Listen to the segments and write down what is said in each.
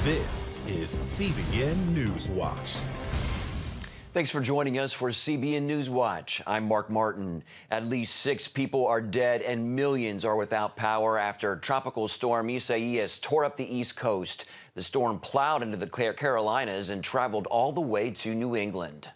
This is CBN NewsWatch. Thanks for joining us for CBN NewsWatch. I'm Mark Martin. At least 6 people are dead and millions are without power after Tropical Storm Isaias tore up the East Coast. The storm plowed into the Carolinas and traveled all the way to New England.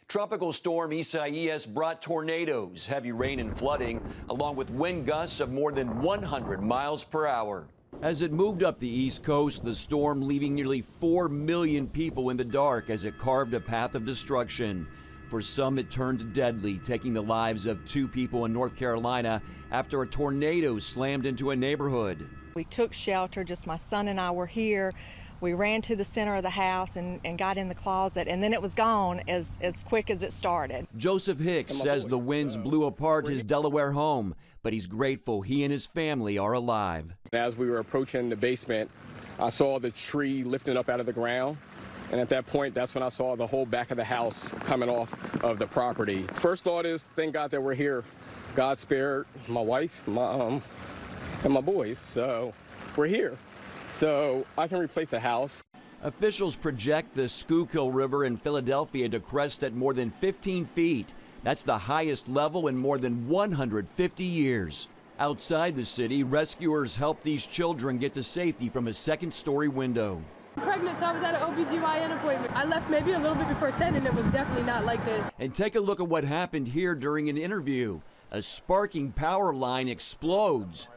Tropical Storm Isaias brought tornadoes, heavy rain and flooding, along with wind gusts of more than 100 miles per hour. As it moved up the East Coast, the storm leaving nearly 4 million people in the dark as it carved a path of destruction. For some, it turned deadly, taking the lives of 2 people in North Carolina after a tornado slammed into a neighborhood. We took shelter, just my son and I were here. We ran to the center of the house and got in the closet, and then it was gone as quick as it started. Joseph Hicks says the winds blew apart his Delaware home, but he's grateful he and his family are alive. As we were approaching the basement, I saw the tree lifting up out of the ground. And at that point, that's when I saw the whole back of the house coming off of the property. First thought is, thank God that we're here. God spared my wife, and my boys, so we're here. So I can replace a house. Officials project the Schuylkill River in Philadelphia to crest at more than 15 feet. That's the highest level in more than 150 years. Outside the city, rescuers help these children get to safety from a second-story window. I'm pregnant, so I was at an OBGYN appointment. I left maybe a little bit before 10, and it was definitely not like this. And take a look at what happened here during an interview. A sparking power line explodes.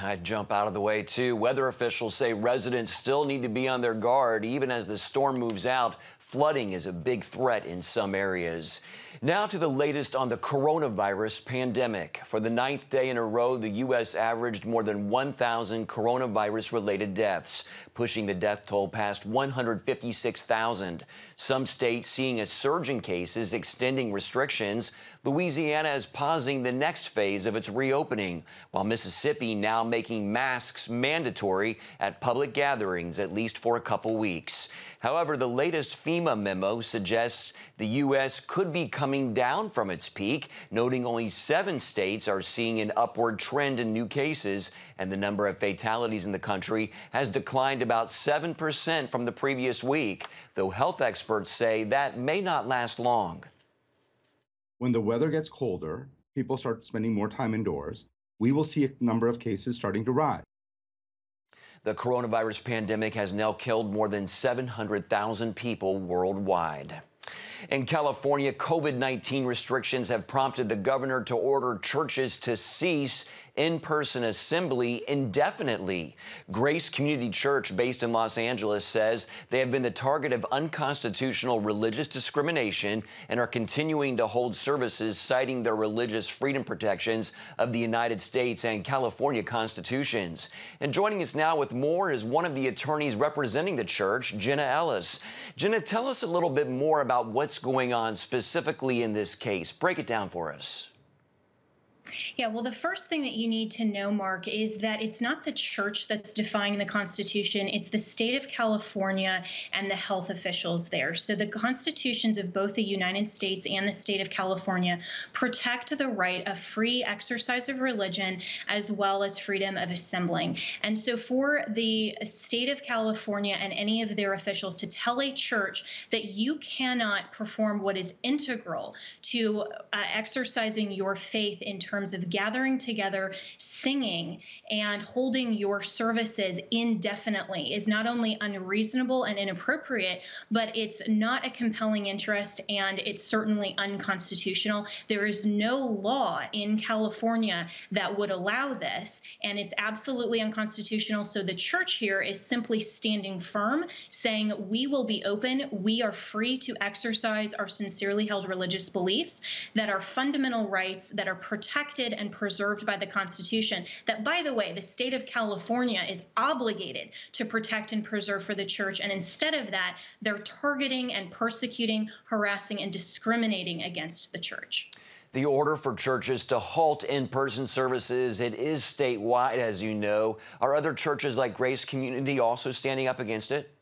I'd jump out of the way, too. Weather officials say residents still need to be on their guard. Even as the storm moves out, flooding is a big threat in some areas. Now to the latest on the coronavirus pandemic. For the 9th day in a row, the U.S. averaged more than 1,000 coronavirus-related deaths, pushing the death toll past 156,000. Some states seeing a surge in cases, extending restrictions. Louisiana is pausing the next phase of its reopening, while Mississippi now making masks mandatory at public gatherings, at least for a couple weeks. However, the latest FEMA memo suggests the U.S. could be coming down from its peak, noting only 7 states are seeing an upward trend in new cases, and the number of fatalities in the country has declined about 7% from the previous week, though health experts say that may not last long. When the weather gets colder, people start spending more time indoors, we will see a number of cases starting to rise. The coronavirus pandemic has now killed more than 700,000 people worldwide. In California, COVID-19 restrictions have prompted the governor to order churches to cease in-person assembly indefinitely. Grace Community Church, based in Los Angeles, says they have been the target of unconstitutional religious discrimination and are continuing to hold services citing their religious freedom protections of the United States and California constitutions. And joining us now with more is one of the attorneys representing the church, Jenna Ellis. Jenna, tell us a little bit more about what's going on specifically in this case. Break it down for us. Yeah, well, the first thing that you need to know, Mark, is that it's not the church that's defying the Constitution. It's the state of California and the health officials there. So the constitutions of both the United States and the state of California protect the right of free exercise of religion as well as freedom of assembling. And so for the state of California and any of their officials to tell a church that you cannot perform what is integral to exercising your faith in terms of gathering together, singing, and holding your services indefinitely is not only unreasonable and inappropriate, but it's not a compelling interest, and it's certainly unconstitutional. There is no law in California that would allow this, and it's absolutely unconstitutional. So the church here is simply standing firm, saying we will be open. We are free to exercise our sincerely held religious beliefs that are fundamental rights that are protected and preserved by the Constitution, that, by the way, the state of California is obligated to protect and preserve for the church. And instead of that, they're targeting and persecuting, harassing, and discriminating against the church. The order for churches to halt in-person services, it is statewide, as you know. Are other churches like Grace Community also standing up against it?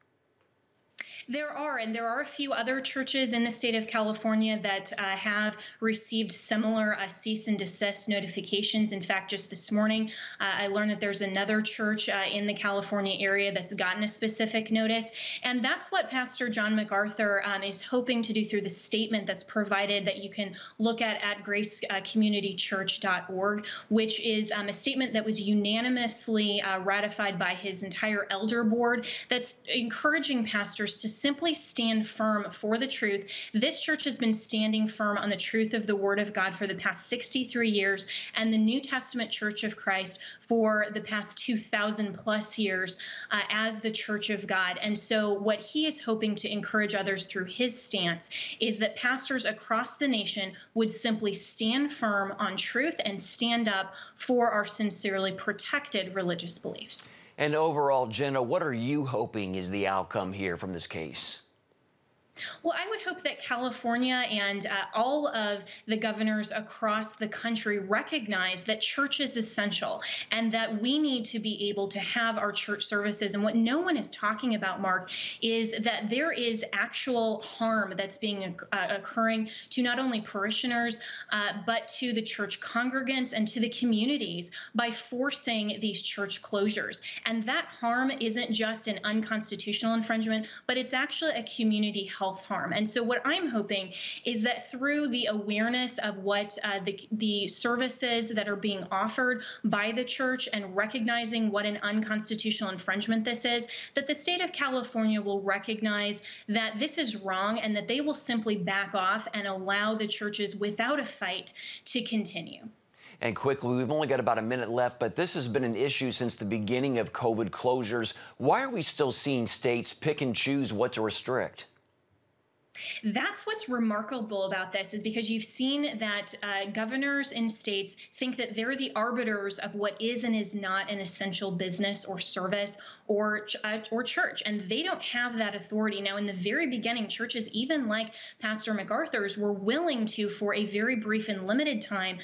There are a few other churches in the state of California that have received similar cease and desist notifications. In fact, just this morning, I learned that there's another church in the California area that's gotten a specific notice. And that's what Pastor John MacArthur is hoping to do through the statement that's provided that you can look at gracecommunitychurch.org, which is a statement that was unanimously ratified by his entire elder board that's encouraging pastors to simply stand firm for the truth. This church has been standing firm on the truth of the Word of God for the past 63 years, and the New Testament Church of Christ for the past 2,000 plus years as the Church of God. And so what he is hoping to encourage others through his stance is that pastors across the nation would simply stand firm on truth and stand up for our sincerely protected religious beliefs. And overall, Jenna, what are you hoping is the outcome here from this case? Well, I would hope that California and all of the governors across the country recognize that church is essential and that we need to be able to have our church services. And what no one is talking about, Mark, is that there is actual harm that's being occurring to not only parishioners, but to the church congregants and to the communities by forcing these church closures. And that harm isn't just an unconstitutional infringement, but it's actually a community health harm. And so what I'm hoping is that through the awareness of what the services that are being offered by the church and recognizing what an unconstitutional infringement this is, that the state of California will recognize that this is wrong and that they will simply back off and allow the churches without a fight to continue. And quickly, we've only got about a minute left, but this has been an issue since the beginning of COVID closures. Why are we still seeing states pick and choose what to restrict? That's what's remarkable about this, is because you've seen that governors in states think that they're the arbiters of what is and is not an essential business or service or church, and they don't have that authority. Now, in the very beginning, churches, even like Pastor MacArthur's, were willing to, for a very brief and limited time,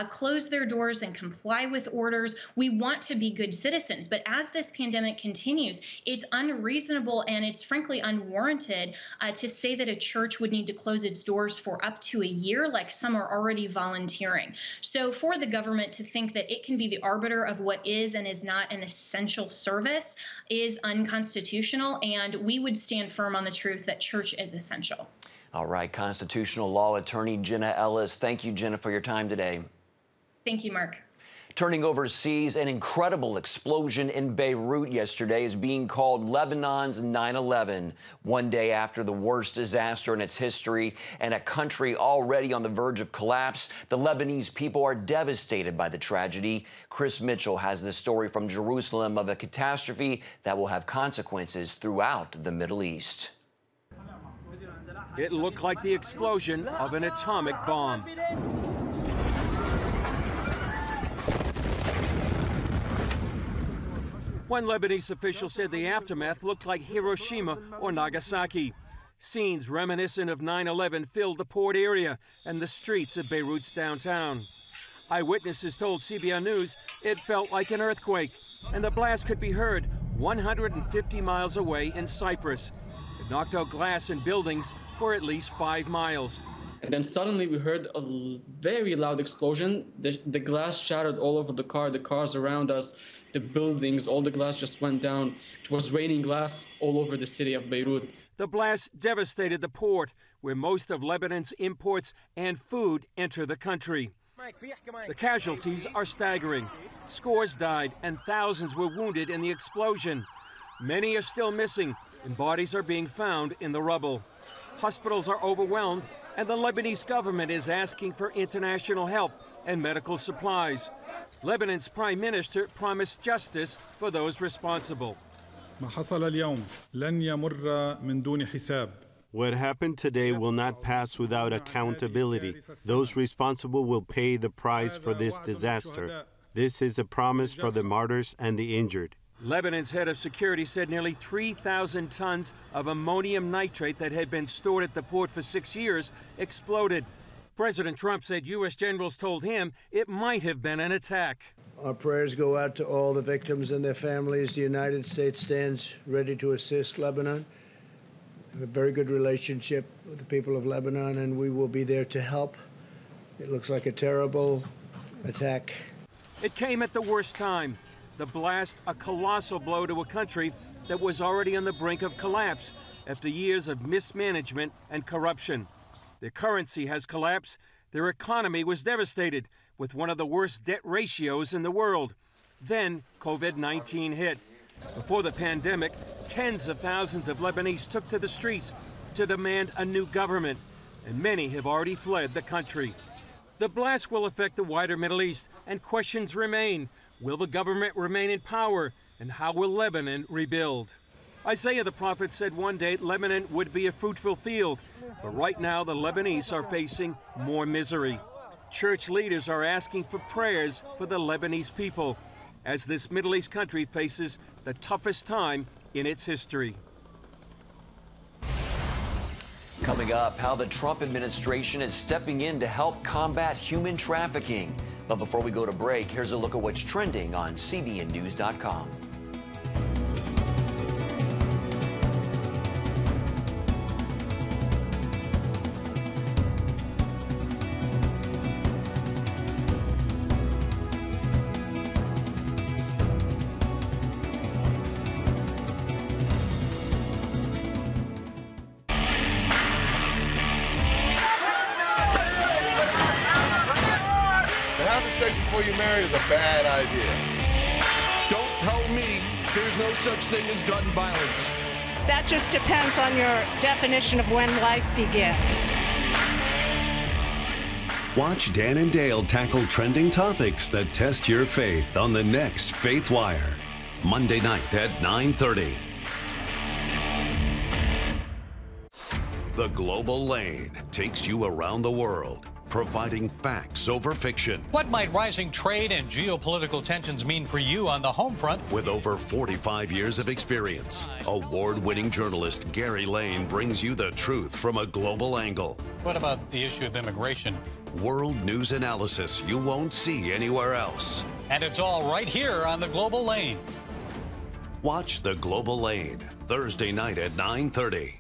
close their doors and comply with orders. We want to be good citizens, but as this pandemic continues, it's unreasonable and it's frankly unwarranted to say that a church would need to close its doors for up to a year, like some are already volunteering. So for the government to think that it can be the arbiter of what is and is not an essential service is unconstitutional, and we would stand firm on the truth that church is essential. All right, constitutional law attorney Jenna Ellis. Thank you, Jenna, for your time today. Thank you, Mark. Turning overseas, an incredible explosion in Beirut yesterday is being called Lebanon's 9/11, one day after the worst disaster in its history and a country already on the verge of collapse. The Lebanese people are devastated by the tragedy. Chris Mitchell has the story from Jerusalem of a catastrophe that will have consequences throughout the Middle East. It looked like the explosion of an atomic bomb. One Lebanese official said the aftermath looked like Hiroshima or Nagasaki. Scenes reminiscent of 9/11 filled the port area and the streets of Beirut's downtown. Eyewitnesses told CBN News it felt like an earthquake, and the blast could be heard 150 miles away in Cyprus. It knocked out glass in buildings for at least 5 miles. And then suddenly we heard a very loud explosion. The glass shattered all over the cars around us, the buildings, all the glass just went down. It was raining glass all over the city of Beirut. The blast devastated the port, where most of Lebanon's imports and food enter the country. The casualties are staggering. Scores died and thousands were wounded in the explosion. Many are still missing, and bodies are being found in the rubble. Hospitals are overwhelmed, and the Lebanese government is asking for international help and medical supplies. Lebanon's prime minister promised justice for those responsible. What happened today will not pass without accountability. Those responsible will pay the price for this disaster. This is a promise for the martyrs and the injured. Lebanon's head of security said nearly 3,000 tons of ammonium nitrate that had been stored at the port for 6 years exploded. President Trump said U.S. generals told him it might have been an attack. Our prayers go out to all the victims and their families. The United States stands ready to assist Lebanon. have a very good relationship with the people of Lebanon, and we will be there to help. It looks like a terrible attack. It came at the worst time. The blast, a colossal blow to a country that was already on the brink of collapse after years of mismanagement and corruption. Their currency has collapsed. Their economy was devastated with one of the worst debt ratios in the world. Then COVID-19 hit. Before the pandemic, tens of thousands of Lebanese took to the streets to demand a new government, and many have already fled the country. The blast will affect the wider Middle East, and questions remain. Will the government remain in power, and how will Lebanon rebuild? Isaiah the prophet said one day Lebanon would be a fruitful field, but right now the Lebanese are facing more misery. Church leaders are asking for prayers for the Lebanese people as this Middle East country faces the toughest time in its history. Coming up, how the Trump administration is stepping in to help combat human trafficking. But before we go to break, here's a look at what's trending on CBNNews.com. Before you marry is a bad idea. Don't tell me there's no such thing as gun violence. That just depends on your definition of when life begins. Watch Dan and Dale tackle trending topics that test your faith on the next Faith Wire, Monday night at 9:30. The Global Lane takes you around the world, providing facts over fiction. What might rising trade and geopolitical tensions mean for you on the home front? With over 45 years of experience, award-winning journalist Gary Lane brings you the truth from a global angle. What about the issue of immigration? World news analysis you won't see anywhere else. And it's all right here on the Global Lane. Watch The Global Lane, Thursday night at 9:30.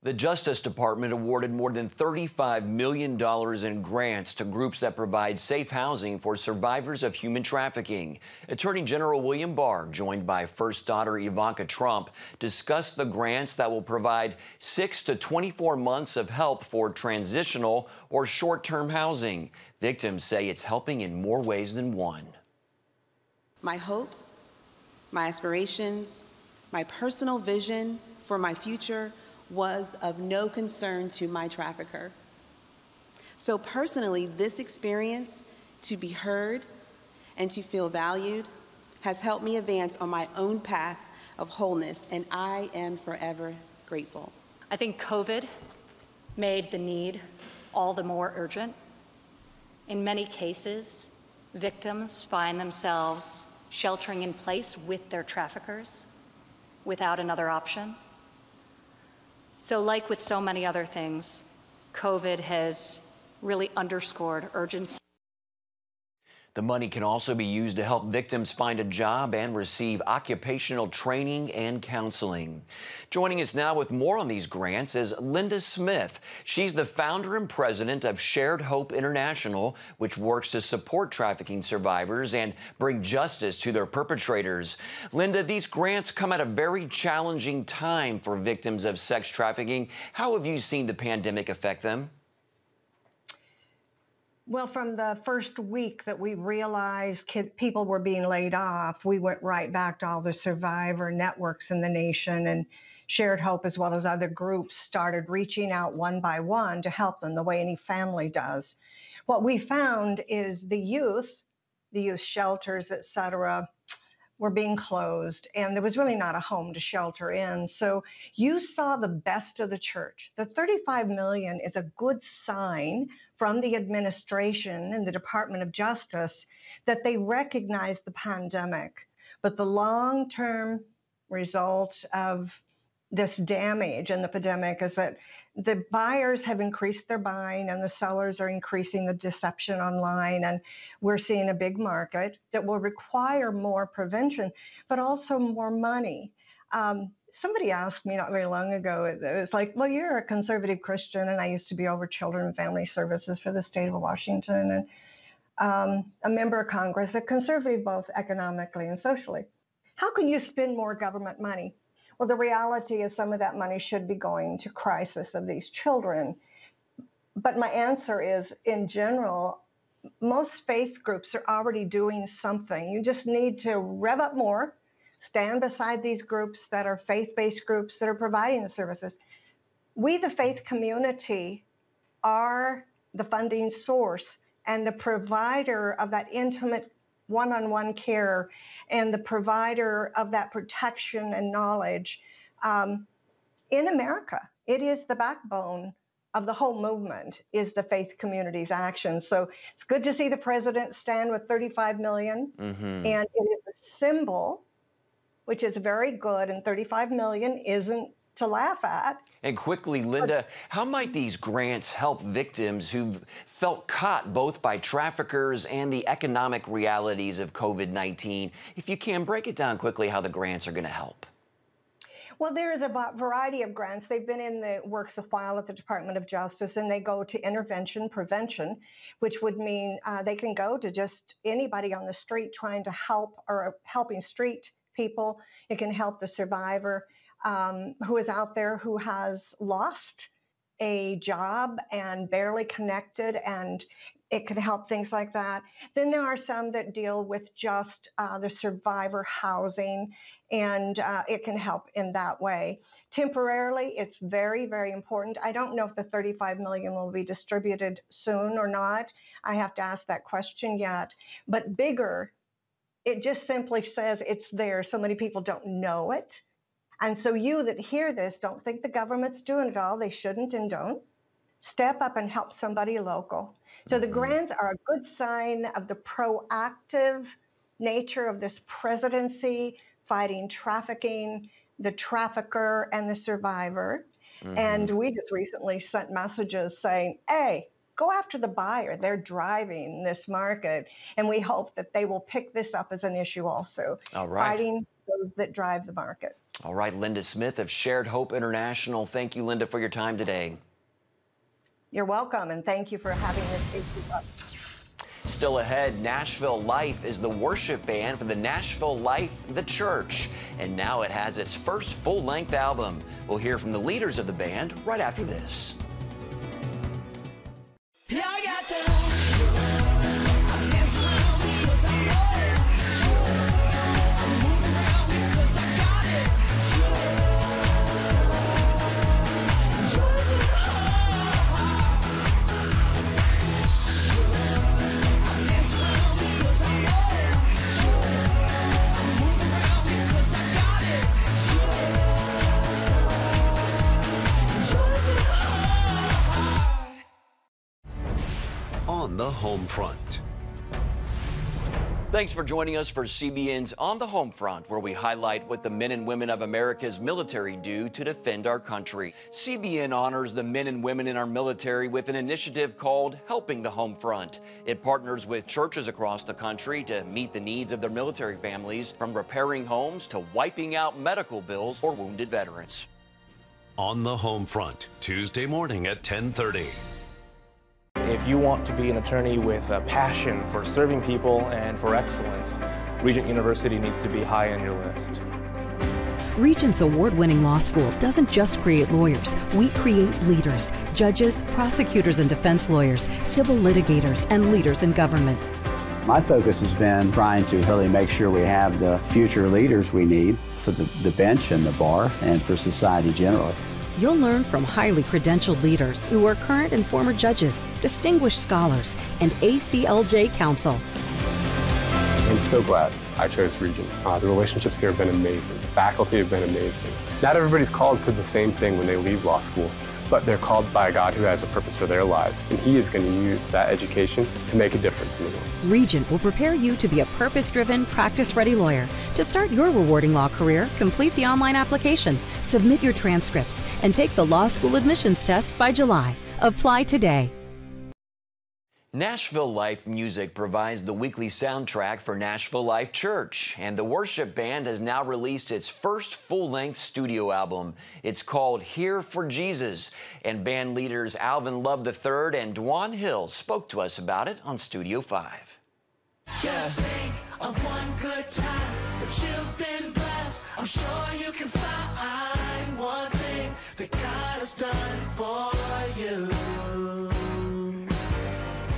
The Justice Department awarded more than $35 million in grants to groups that provide safe housing for survivors of human trafficking. Attorney General William Barr, joined by First Daughter Ivanka Trump, discussed the grants that will provide 6 to 24 months of help for transitional or short-term housing. Victims say it's helping in more ways than one. My hopes, my aspirations, my personal vision for my future was of no concern to my trafficker. So personally, this experience to be heard and to feel valued has helped me advance on my own path of wholeness, and I am forever grateful. I think COVID made the need all the more urgent. In many cases, victims find themselves sheltering in place with their traffickers without another option. So like with so many other things, COVID has really underscored urgency. The money can also be used to help victims find a job and receive occupational training and counseling. Joining us now with more on these grants is Linda Smith. She's the founder and president of Shared Hope International, which works to support trafficking survivors and bring justice to their perpetrators. Linda, these grants come at a very challenging time for victims of sex trafficking. How have you seen the pandemic affect them? Well, from the first week that we realized people were being laid off, we went right back to all the survivor networks in the nation, and Shared Hope, as well as other groups, started reaching out one by one to help them the way any family does. What we found is the youth shelters, et cetera, were being closed, and there was really not a home to shelter in. So you saw the best of the church. The $35 million is a good sign from the administration and the Department of Justice that they recognize the pandemic. But the long-term result of this damage and the pandemic is that the buyers have increased their buying and the sellers are increasing the deception online. And we're seeing a big market that will require more prevention, but also more money. Somebody asked me not very long ago, it was like, well, you're a conservative Christian, and I used to be over Children and Family Services for the state of Washington, and a member of Congress, a conservative both economically and socially. How can you spend more government money? Well, the reality is some of that money should be going to crisis of these children. But my answer is, in general, most faith groups are already doing something. You just need to rev up more, stand beside these groups that are faith-based groups that are providing the services. We, the faith community, are the funding source and the provider of that intimate one-on-one care and the provider of that protection and knowledge in America. It is the backbone of the whole movement, is the faith community's action. So it's good to see the president stand with $35 million, and it is a symbol, which is very good, and $35 million isn't to laugh at. And quickly, Linda, how might these grants help victims who've felt caught both by traffickers and the economic realities of COVID-19? If you can, break it down quickly how the grants are going to help. Well, there is a variety of grants. They've been in the works a while at the Department of Justice, and they go to intervention, prevention, which would mean they can go to just anybody on the street trying to help or helping street people. It can help the survivor who is out there who has lost a job and barely connected, and it can help things like that. Then there are some that deal with just the survivor housing, and it can help in that way. Temporarily, it's very, very important. I don't know if the $35 million will be distributed soon or not. I have to ask that question yet. But bigger, it just simply says it's there. So many people don't know it. And so you that hear this, don't think the government's doing it all. They shouldn't and don't. Step up and help somebody local. So the grants are a good sign of the proactive nature of this presidency, fighting trafficking, the trafficker, and the survivor. And we just recently sent messages saying, hey, go after the buyer. They're driving this market. And we hope that they will pick this up as an issue also. All right. Fighting those that drive the market. All right, Linda Smith of Shared Hope International. Thank you, Linda, for your time today. You're welcome, and thank you for having this issue up. Still ahead, Nashville Life is the worship band for the Nashville Life, the church. And now it has its first full-length album. We'll hear from the leaders of the band right after this. On the home front. Thanks for joining us for CBN's On the Home Front, where we highlight what the men and women of America's military do to defend our country. CBN honors the men and women in our military with an initiative called Helping the Home Front. It partners with churches across the country to meet the needs of their military families, from repairing homes to wiping out medical bills for wounded veterans. On the Home Front, Tuesday morning at 10:30. If you want to be an attorney with a passion for serving people and for excellence, Regent University needs to be high on your list. Regent's award-winning law school doesn't just create lawyers. We create leaders, judges, prosecutors and defense lawyers, civil litigators, and leaders in government. My focus has been trying to really make sure we have the future leaders we need for the bench and the bar and for society generally. You'll learn from highly credentialed leaders who are current and former judges, distinguished scholars, and ACLJ counsel. I'm so glad I chose Regent. The relationships here have been amazing. The faculty have been amazing. Not everybody's called to the same thing when they leave law school, but they're called by a God who has a purpose for their lives, and He is going to use that education to make a difference in the world. Regent will prepare you to be a purpose-driven, practice-ready lawyer. To start your rewarding law career, complete the online application, submit your transcripts, and take the law school admissions test by July. Apply today. Nashville Life Music provides the weekly soundtrack for Nashville Life Church, and the worship band has now released its first full-length studio album. It's called Here for Jesus, and band leaders Alvin Love III and Dwan Hill spoke to us about it on Studio 5. Just think of one good time that you've been blessed. I'm sure you can find one thing that God has done for you.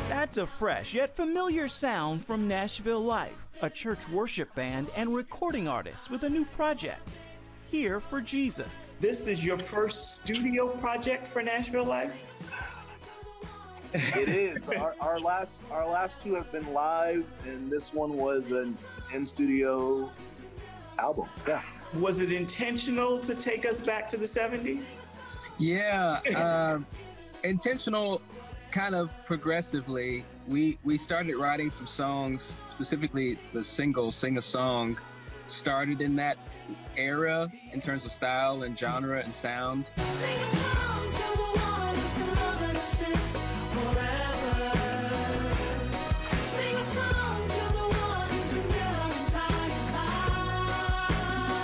That's a fresh yet familiar sound from Nashville Life, a church worship band and recording artist with a new project, Here for Jesus. This is your first studio project for Nashville Life? It is. Our last two have been live, and this one was an in-studio album. Yeah. Was it intentional to take us back to the 70s? Yeah, intentional. Kind of progressively, we started writing some songs, specifically the single Sing a Song started in that era in terms of style and genre and sound. Sing a song to the one who's been loving us since forever. Sing a song to the one who's been there our entire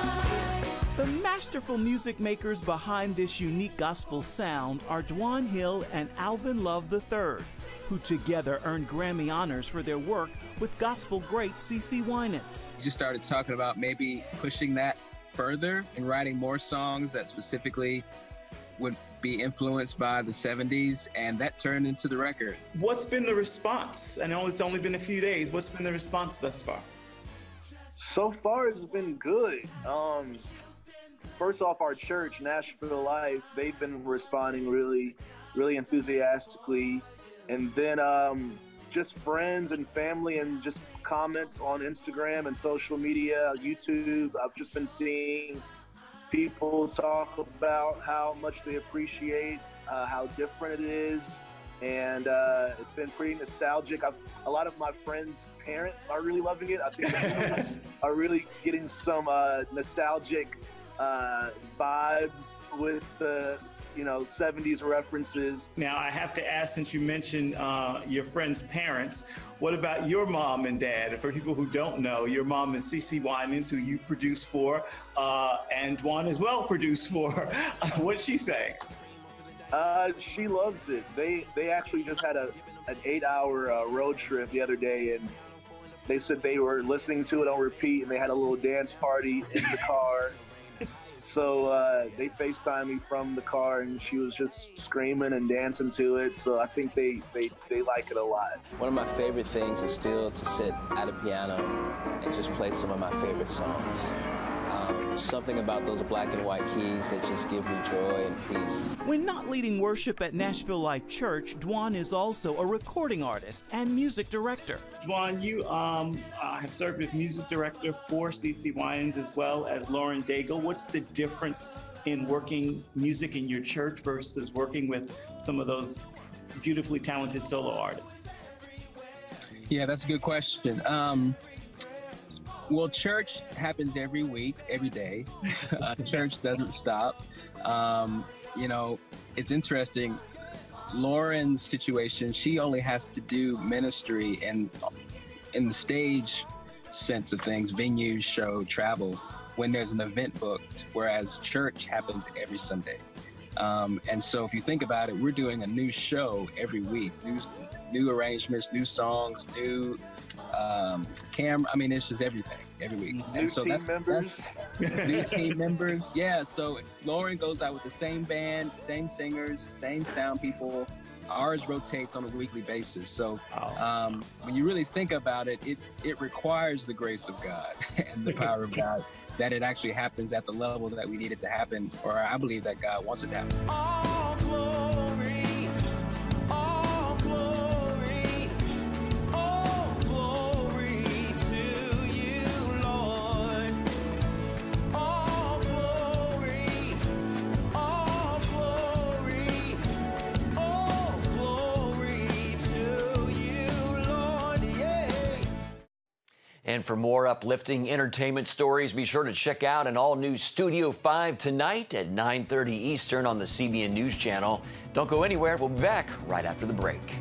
life. The masterful music makers behind this unique gospel sound are Dwan Hill and Alvin Love III, who together earned Grammy honors for their work with gospel great CeCe Winans. We just started talking about maybe pushing that further and writing more songs that specifically would be influenced by the 70s, and that turned into the record. What's been the response? I know it's only been a few days. What's been the response thus far? So far, it's been good. First off, our church, Nashville Life, they've been responding really, really enthusiastically. And then just friends and family and just comments on Instagram and social media, YouTube. I've just been seeing people talk about how much they appreciate how different it is. And it's been pretty nostalgic. A lot of my friends' parents are really loving it. I think they are really getting some nostalgic vibes with the 70s references. Now, I have to ask, since you mentioned your friends' parents, what about your mom and dad? For people who don't know, your mom is CeCe Winans, who you produced for, and Dwan as well produced for. What'd she say? She loves it. They actually just had an 8-hour road trip the other day, and they said they were listening to it on repeat, and they had a little dance party in the car. So they FaceTimed me from the car, and she was just screaming and dancing to it. So I think they like it a lot. One of my favorite things is still to sit at a piano and just play some of my favorite songs. Something about those black and white keys that just give me joy and peace. When not leading worship at Nashville Life Church, Dwan is also a recording artist and music director. Dwan, you have served as music director for CeCe Winans as well as Lauren Daigle. What's the difference in working music in your church versus working with some of those beautifully talented solo artists? Yeah, that's a good question. Well, church happens every week, every day. Church doesn't stop. You know, it's interesting. Lauren's situation, she only has to do ministry and in the stage sense of things, venues, show, travel, when there's an event booked, whereas church happens every Sunday. And so if you think about it, we're doing a new show every week, new arrangements, new songs, new camera. I mean, it's just everything every week. New team members. New team members. Yeah. So Lauren goes out with the same band, same singers, same sound people. Ours rotates on a weekly basis. So when you really think about it, it requires the grace of God and the power of God that it actually happens at the level that we need it to happen, or I believe that God wants it to happen. All glory, all glory, all glory to you, Lord. All glory, all glory, all glory to you, Lord. Yeah. And for more uplifting entertainment stories, be sure to check out an all-new Studio 5 tonight at 9:30 Eastern on the CBN News Channel. Don't go anywhere. We'll be back right after the break.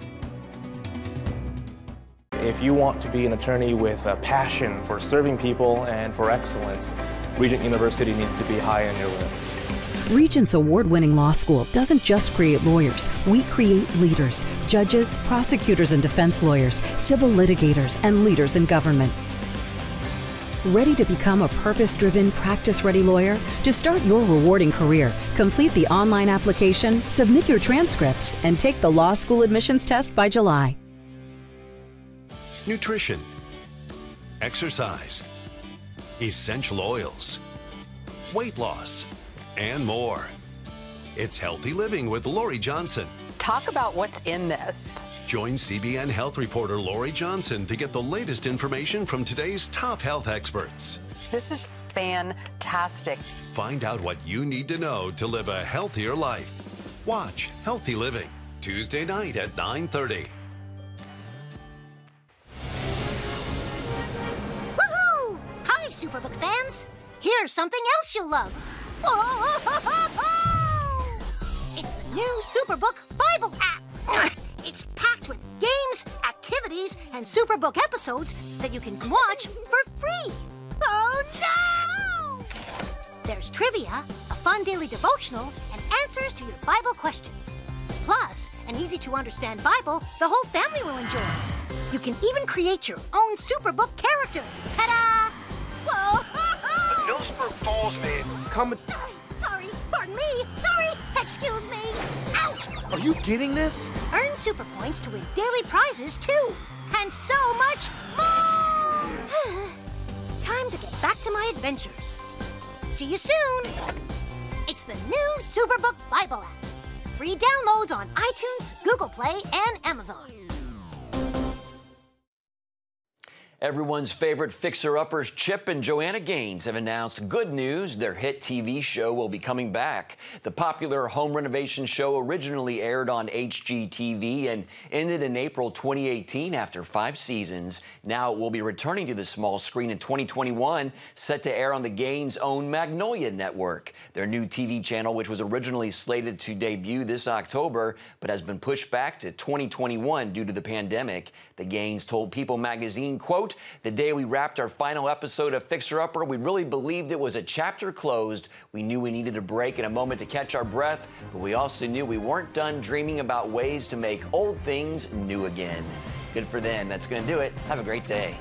If you want to be an attorney with a passion for serving people and for excellence, Regent University needs to be high on your list. Regent's award-winning law school doesn't just create lawyers. We create leaders, judges, prosecutors and defense lawyers, civil litigators, and leaders in government. Ready to become a purpose-driven, practice-ready lawyer? To start your rewarding career, complete the online application, submit your transcripts, and take the law school admissions test by July. Nutrition, exercise, essential oils, weight loss, and more. It's Healthy Living with Lori Johnson. Talk about what's in this. Join CBN health reporter Lori Johnson to get the latest information from today's top health experts. This is fantastic. Find out what you need to know to live a healthier life. Watch Healthy Living, Tuesday night at 9:30. Woohoo! Hi, Superbook fans. Here's something else you'll love. Whoa! It's the new Superbook Bible app. It's packed with games, activities, and Superbook episodes that you can watch for free. Oh, no! There's trivia, a fun daily devotional, and answers to your Bible questions. Plus, an easy-to-understand Bible the whole family will enjoy. You can even create your own Superbook character. Ta-da! Whoa! No spur falls, man. Come. Sorry, pardon me. Sorry, excuse me. Ouch! Are you getting this? Earn super points to win daily prizes, too. And so much more! Time to get back to my adventures. See you soon. It's the new Superbook Bible app. Free downloads on iTunes, Google Play, and Amazon. Everyone's favorite fixer-uppers Chip and Joanna Gaines have announced good news. Their hit TV show will be coming back. The popular home renovation show originally aired on HGTV and ended in April 2018 after 5 seasons. Now it will be returning to the small screen in 2021, set to air on the Gaines-owned Magnolia Network. Their new TV channel, which was originally slated to debut this October, but has been pushed back to 2021 due to the pandemic. The Gaines told People magazine, quote, "The day we wrapped our final episode of Fixer Upper, we really believed it was a chapter closed. We knew we needed a break and a moment to catch our breath, but we also knew we weren't done dreaming about ways to make old things new again." Good for them. That's going to do it. Have a great day.